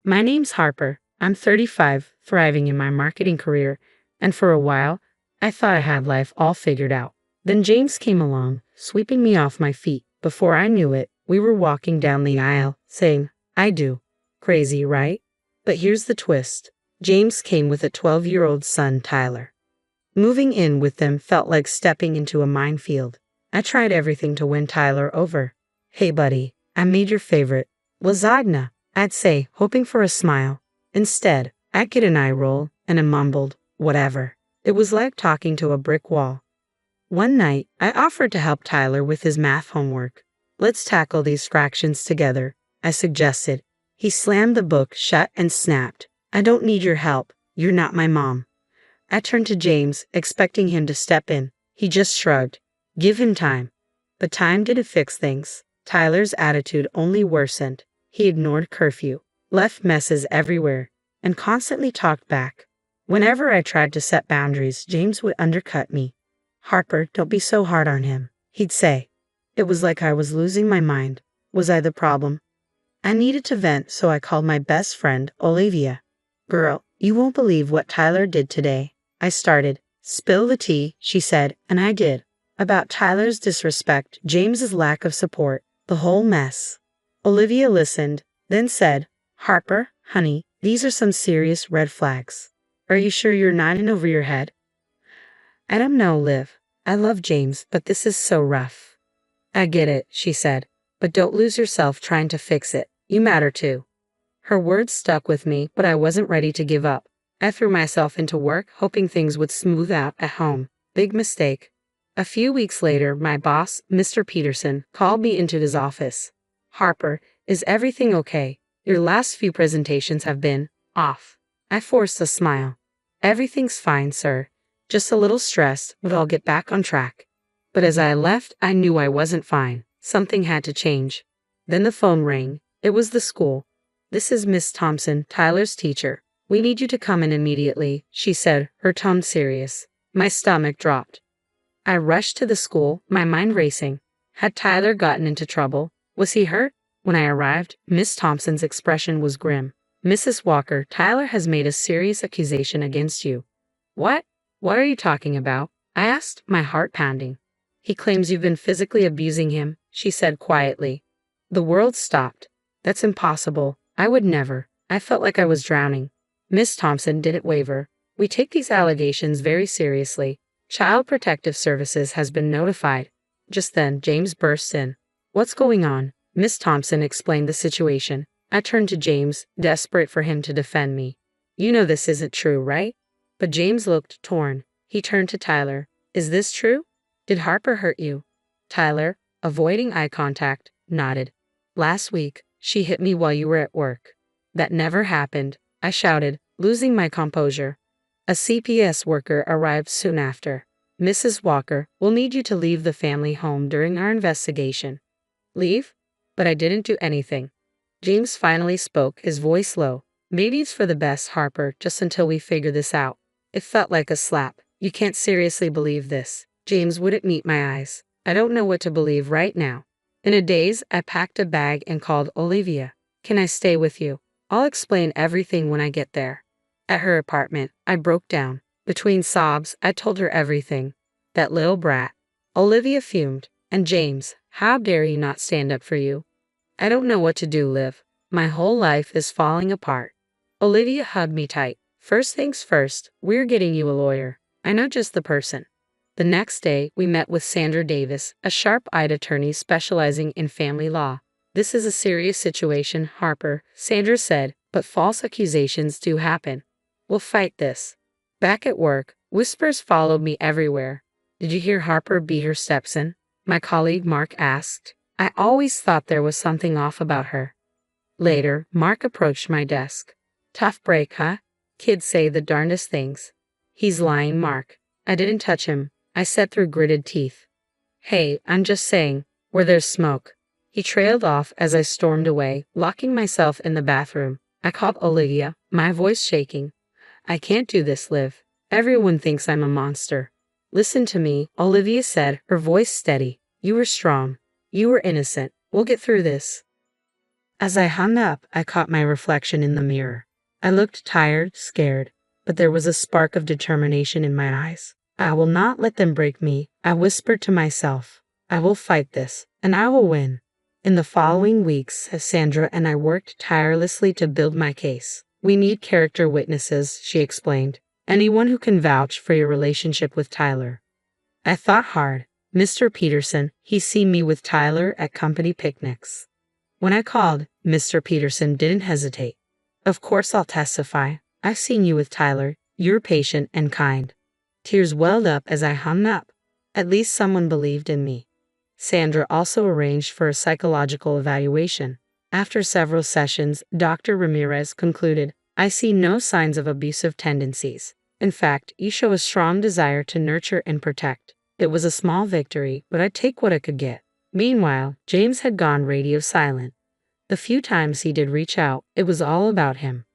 My name's Harper. I'm 35, thriving in my marketing career, and for a while, I thought I had life all figured out. Then James came along, sweeping me off my feet. Before I knew it, we were walking down the aisle, saying, I do. Crazy, right? But here's the twist. James came with a 12-year-old son, Tyler. Moving in with them felt like stepping into a minefield. I tried everything to win Tyler over. Hey buddy, I made your favorite lasagna, I'd say, hoping for a smile. Instead, I'd get an eye roll and a mumbled, whatever. It was like talking to a brick wall. One night, I offered to help Tyler with his math homework. Let's tackle these fractions together, I suggested. He slammed the book shut and snapped. I don't need your help. You're not my mom. I turned to James, expecting him to step in. He just shrugged. Give him time. But time didn't fix things. Tyler's attitude only worsened. He ignored curfew, left messes everywhere, and constantly talked back. Whenever I tried to set boundaries, James would undercut me. Harper, don't be so hard on him, he'd say. It was like I was losing my mind. Was I the problem? I needed to vent, so I called my best friend, Olivia. Girl, you won't believe what Tyler did today. I started. Spill the tea, she said, and I did. About Tyler's disrespect, James's lack of support, the whole mess. Olivia listened, then said, Harper, honey, these are some serious red flags. Are you sure you're not in over your head? I don't know, Liv. I love James, but this is so rough. I get it, she said, but don't lose yourself trying to fix it. You matter too. Her words stuck with me, but I wasn't ready to give up. I threw myself into work, hoping things would smooth out at home. Big mistake. A few weeks later, my boss, Mr. Peterson, called me into his office. Harper, is everything okay? Your last few presentations have been off. I forced a smile. Everything's fine, sir. Just a little stressed, but I'll get back on track. But as I left, I knew I wasn't fine. Something had to change. Then the phone rang. It was the school. This is Miss Thompson, Tyler's teacher. We need you to come in immediately, she said, her tone serious. My stomach dropped. I rushed to the school, my mind racing. Had Tyler gotten into trouble? Was he hurt? When I arrived, Miss Thompson's expression was grim. Mrs. Walker, Tyler has made a serious accusation against you. What? What are you talking about? I asked, my heart pounding. He claims you've been physically abusing him, she said quietly. The world stopped. That's impossible. I would never. I felt like I was drowning. Miss Thompson didn't waver. We take these allegations very seriously. Child Protective Services has been notified. Just then, James burst in. What's going on? Miss Thompson explained the situation. I turned to James, desperate for him to defend me. You know this isn't true, right? But James looked torn. He turned to Tyler. Is this true? Did Harper hurt you? Tyler, avoiding eye contact, nodded. Last week, she hit me while you were at work. That never happened, I shouted, losing my composure. A CPS worker arrived soon after. Mrs. Walker, we'll need you to leave the family home during our investigation. Leave? But I didn't do anything. James finally spoke, his voice low. Maybe it's for the best, Harper, just until we figure this out. It felt like a slap. You can't seriously believe this. James wouldn't meet my eyes. I don't know what to believe right now. In a daze, I packed a bag and called Olivia. Can I stay with you? I'll explain everything when I get there. At her apartment, I broke down. Between sobs, I told her everything. That little brat. Olivia fumed. And James, how dare he not stand up for you? I don't know what to do, Liv. My whole life is falling apart. Olivia hugged me tight. First things first, we're getting you a lawyer. I know just the person. The next day, we met with Sandra Davis, a sharp-eyed attorney specializing in family law. This is a serious situation, Harper, Sandra said, but false accusations do happen. We'll fight this. Back at work, whispers followed me everywhere. Did you hear Harper beat her stepson? My colleague Mark asked. I always thought there was something off about her. Later, Mark approached my desk. Tough break, huh? Kids say the darndest things. He's lying, Mark. I didn't touch him, I said through gritted teeth. Hey, I'm just saying, where there's smoke. He trailed off as I stormed away, locking myself in the bathroom. I called Olivia, my voice shaking. I can't do this, Liv. Everyone thinks I'm a monster. Listen to me, Olivia said, her voice steady. You were strong. You were innocent. We'll get through this. As I hung up, I caught my reflection in the mirror. I looked tired, scared, but there was a spark of determination in my eyes. I will not let them break me, I whispered to myself. I will fight this, and I will win. In the following weeks, Sandra and I worked tirelessly to build my case. We need character witnesses, she explained. Anyone who can vouch for your relationship with Tyler. I thought hard. Mr. Peterson, he's seen me with Tyler at company picnics. When I called, Mr. Peterson didn't hesitate. Of course I'll testify. I've seen you with Tyler. You're patient and kind. Tears welled up as I hung up. At least someone believed in me. Sandra also arranged for a psychological evaluation. After several sessions, Dr. Ramirez concluded, I see no signs of abusive tendencies. In fact, you show a strong desire to nurture and protect. It was a small victory, but I'd take what I could get. Meanwhile, James had gone radio silent. The few times he did reach out, it was all about him.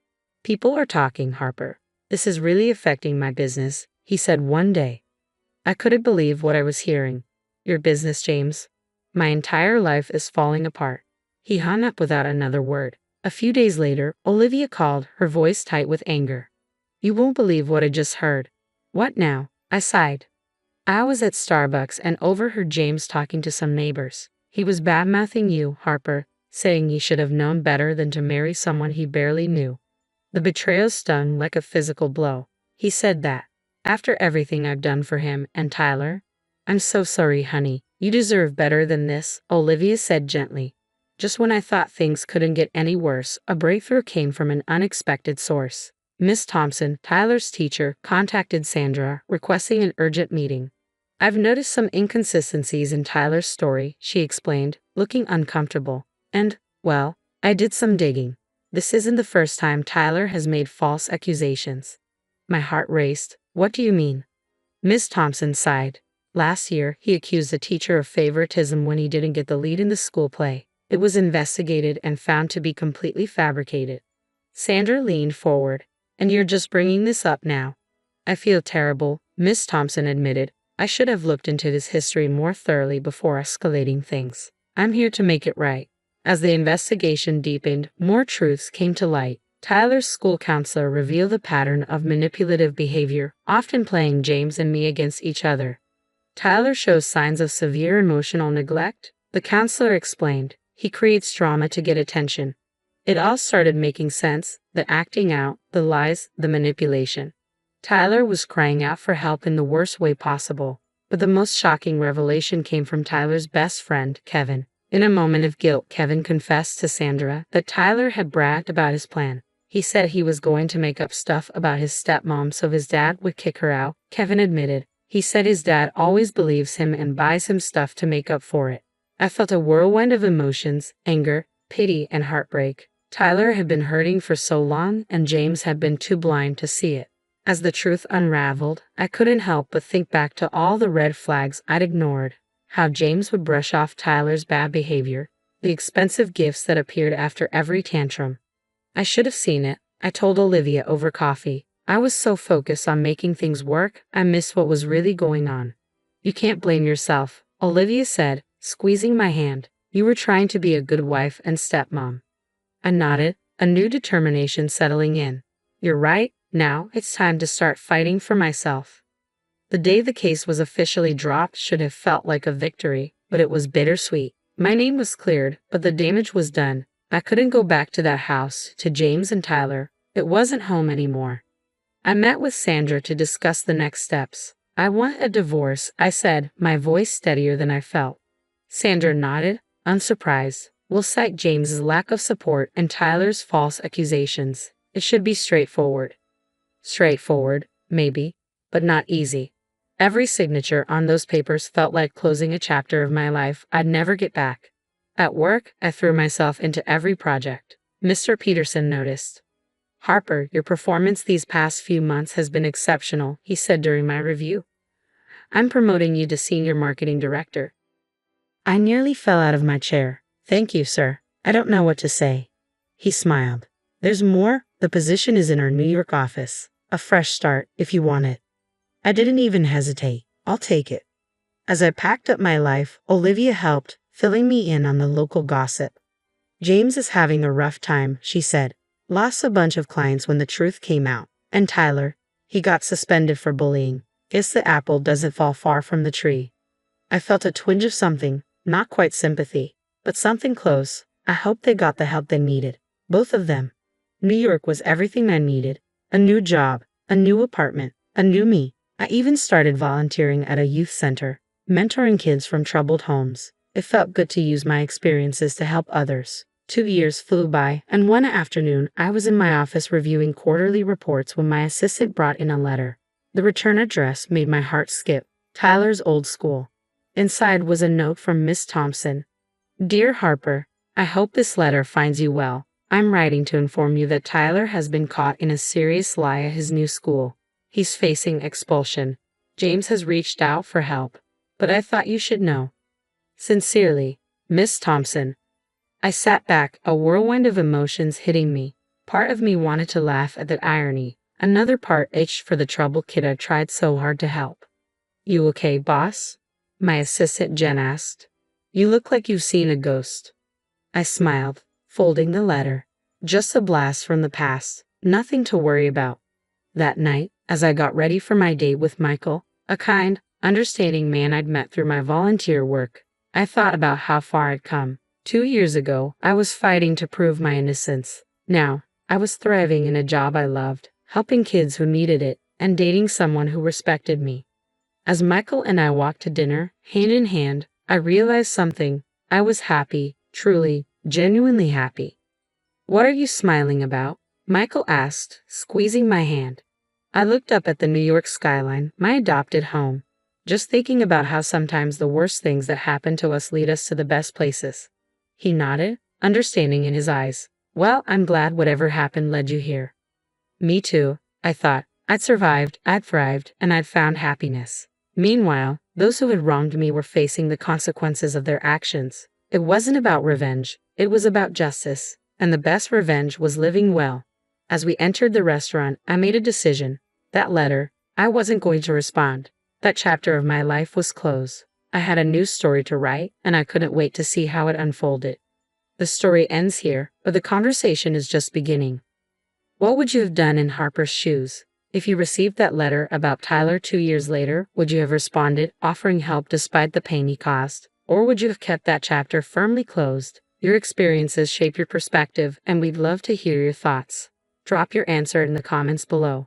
People are talking, Harper. This is really affecting my business, he said one day. I couldn't believe what I was hearing. Your business, James? My entire life is falling apart. He hung up without another word. A few days later, Olivia called, her voice tight with anger. You won't believe what I just heard. What now? I sighed. I was at Starbucks and overheard James talking to some neighbors. He was badmouthing you, Harper, saying you should have known better than to marry someone he barely knew. The betrayal stung like a physical blow. He said that. After everything I've done for him and Tyler? I'm so sorry, honey. You deserve better than this, Olivia said gently. Just when I thought things couldn't get any worse, a breakthrough came from an unexpected source. Miss Thompson, Tyler's teacher, contacted Sandra, requesting an urgent meeting. I've noticed some inconsistencies in Tyler's story, she explained, looking uncomfortable. And, well, I did some digging. This isn't the first time Tyler has made false accusations. My heart raced. What do you mean? Miss Thompson sighed. Last year, he accused a teacher of favoritism when he didn't get the lead in the school play. It was investigated and found to be completely fabricated. Sandra leaned forward. And you're just bringing this up now. I feel terrible, Miss Thompson admitted. I should have looked into this history more thoroughly before escalating things. I'm here to make it right. As the investigation deepened, more truths came to light. Tyler's school counselor revealed a pattern of manipulative behavior, often playing James and me against each other. Tyler shows signs of severe emotional neglect, the counselor explained. He creates drama to get attention. It all started making sense, the acting out, the lies, the manipulation. Tyler was crying out for help in the worst way possible. But the most shocking revelation came from Tyler's best friend, Kevin. In a moment of guilt, Kevin confessed to Sandra that Tyler had bragged about his plan. He said he was going to make up stuff about his stepmom so his dad would kick her out, Kevin admitted. He said his dad always believes him and buys him stuff to make up for it. I felt a whirlwind of emotions, anger, pity, and heartbreak. Tyler had been hurting for so long, and James had been too blind to see it. As the truth unraveled, I couldn't help but think back to all the red flags I'd ignored. How James would brush off Tyler's bad behavior, the expensive gifts that appeared after every tantrum. I should have seen it, I told Olivia over coffee. I was so focused on making things work, I missed what was really going on. You can't blame yourself, Olivia said, squeezing my hand. You were trying to be a good wife and stepmom. I nodded, a new determination settling in. You're right, now it's time to start fighting for myself. The day the case was officially dropped should have felt like a victory, but it was bittersweet. My name was cleared, but the damage was done. I couldn't go back to that house, to James and Tyler. It wasn't home anymore. I met with Sandra to discuss the next steps. I want a divorce, I said, my voice steadier than I felt. Sandra nodded, unsurprised. We'll cite James's lack of support and Tyler's false accusations. It should be straightforward. Straightforward, maybe, but not easy. Every signature on those papers felt like closing a chapter of my life I'd never get back. At work, I threw myself into every project. Mr. Peterson noticed. Harper, your performance these past few months has been exceptional, he said during my review. I'm promoting you to Senior Marketing Director. I nearly fell out of my chair. Thank you, sir. I don't know what to say. He smiled. There's more. The position is in our New York office. A fresh start, if you want it. I didn't even hesitate. I'll take it. As I packed up my life, Olivia helped, filling me in on the local gossip. James is having a rough time, she said. Lost a bunch of clients when the truth came out. And Tyler, he got suspended for bullying. Guess the apple doesn't fall far from the tree. I felt a twinge of something, not quite sympathy, but something close. I hope they got the help they needed. Both of them. New York was everything I needed. A new job, a new apartment, a new me. I even started volunteering at a youth center, mentoring kids from troubled homes. It felt good to use my experiences to help others. 2 years flew by, and one afternoon I was in my office reviewing quarterly reports when my assistant brought in a letter. The return address made my heart skip. Tyler's old school. Inside was a note from Miss Thompson. Dear Harper, I hope this letter finds you well. I'm writing to inform you that Tyler has been caught in a serious lie at his new school. He's facing expulsion. James has reached out for help, but I thought you should know. Sincerely, Miss Thompson. I sat back, a whirlwind of emotions hitting me. Part of me wanted to laugh at the irony. Another part itched for the troubled kid I tried so hard to help. You okay, boss? My assistant Jen asked. You look like you've seen a ghost. I smiled, folding the letter. Just a blast from the past, nothing to worry about. That night, as I got ready for my date with Michael, a kind, understanding man I'd met through my volunteer work, I thought about how far I'd come. 2 years ago, I was fighting to prove my innocence. Now, I was thriving in a job I loved, helping kids who needed it, and dating someone who respected me. As Michael and I walked to dinner, hand in hand, I realized something. I was happy, truly, genuinely happy. What are you smiling about? Michael asked, squeezing my hand. I looked up at the New York skyline, my adopted home, just thinking about how sometimes the worst things that happen to us lead us to the best places. He nodded, understanding in his eyes. Well, I'm glad whatever happened led you here. Me too, I thought. I'd survived, I'd thrived, and I'd found happiness. Meanwhile, those who had wronged me were facing the consequences of their actions. It wasn't about revenge, it was about justice, and the best revenge was living well. As we entered the restaurant, I made a decision. That letter, I wasn't going to respond. That chapter of my life was closed. I had a new story to write, and I couldn't wait to see how it unfolded. The story ends here, but the conversation is just beginning. What would you have done in Harper's shoes? If you received that letter about Tyler 2 years later, would you have responded, offering help despite the pain he caused? Or would you have kept that chapter firmly closed? Your experiences shape your perspective, and we'd love to hear your thoughts. Drop your answer in the comments below.